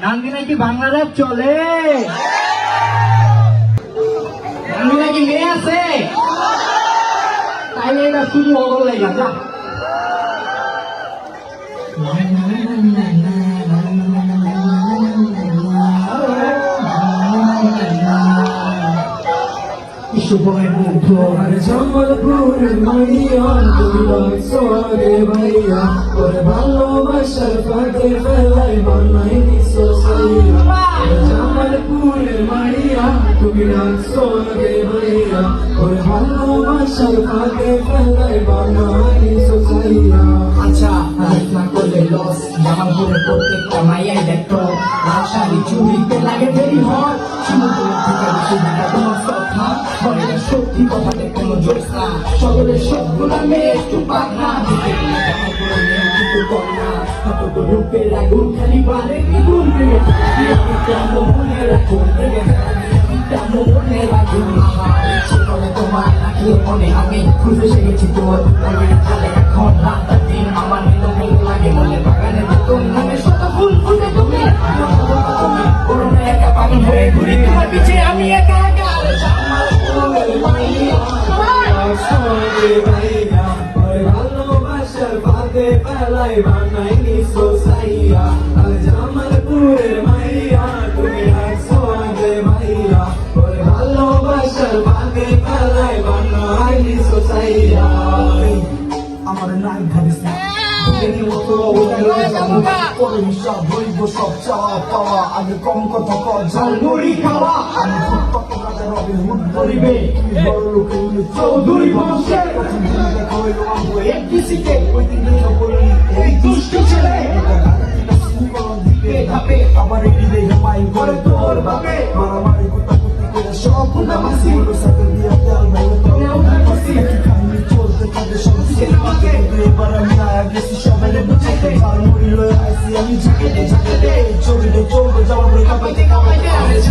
নাকি নাকি বাংলা র‍্যাপ চলে, নাকি নাকি মেয়ে আছে, তাইলে এটা শুরু হলো লাগা যা। সম্বলপুরের মাইয়া তুমি লাগছো রে ভাইয়া, ওরে ভালোবাসার ফাঁকে ফেলাই বানাই দিছো সাইয়া। সম্বলপুরের মাইয়া তুমি লাগছো রে ভাইয়া, ওরে ভালোবাসার ফাঁকে ফেলাই বানাই দিছো সাইয়া। আচ্ছা না করলে লস, জামালপুরের প্রত্যেকটা মাইয়াই দেখো রাজশাহী চুরিতে লাগে দেরি হয়, সমুদ্রের থেকে বেশি দিকা তোমার কথা হয় না, সত্যি কথাতে কোনো জোশ না, সকলের সবগুলা মেয়ে একটু পাকনা দিতে জামালপুরের মেয়ে কিন্তু কন্যা, কত রূপের আগুন খালি বারে দ্বিগুণ প্রেমে মনে রাখুন মনে রাখুন সেখানে তোমার রাখলে মনে আমি খুঁজে শিখেছি তোর এখন রাত দিন আমার মেলো মেলো লাগে মনে বাগানে নতুন মনে শত ফুল ফুটে তুমি করোনা একা পাগল হয়ে ঘুরি তোমার পিছে আমি একা একা ভালোবাসার ফাঁকে ফেলাই বানাই নিছো সাইয়া। জামালপুরের মাইয়া তুমি লাগছো রে ভাইয়া, ওরে ভালোবাসার ফাঁকে ফেলাই বানাই নিছো সাইয়া। আমার নাম ভাবিস না সব বইব সব চাওয়া পাওয়া আগে কম কথা কর ঝাল মুড়ি খাওয়া আমি কত কথা রবে হুট করিবে বড় লোকের চৌধুরী বংশের একটি সিটে ওই দিন বলি এই দুষ্ট ছেলে ধাপে আবার দিলে মাই করে তোর বাপে মারামারি কুত্তা কুত্তি করে সব পুনা মাসি সাথে দিয়া তেল ভাই কাহিনী চলতে থাকে সব সিনেমাকে এবার আমি গেছি সবাই বুঝাইতে আর মুড়ি লয়ে আইসি আমি ঝাঁকেতে ঝাঁকেতে চলতে চলতে যাওয়ার পরে কাপাইতে কাপাইতে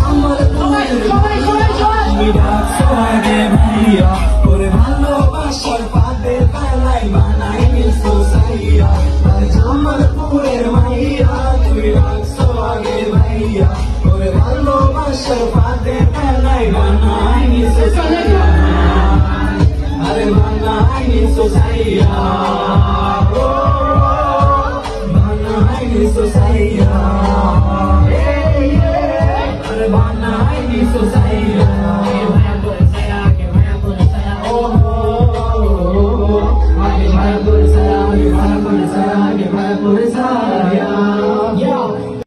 আমার তুমি ডাকছো রে ভাইয়া, ওরে ভালোবাসার ফাঁদে ফেলাই বানাই নিছো সাইয়া। জামালপুরের মাইয়া তুমি ডাকছো রে ভাইয়া, ওরে ভালোবাসার ফাঁদে ফেলাই বানাই নিছো সাইয়া। আরে বানাই নিছো সাইয়া, বানাই নিছো সাইয়া।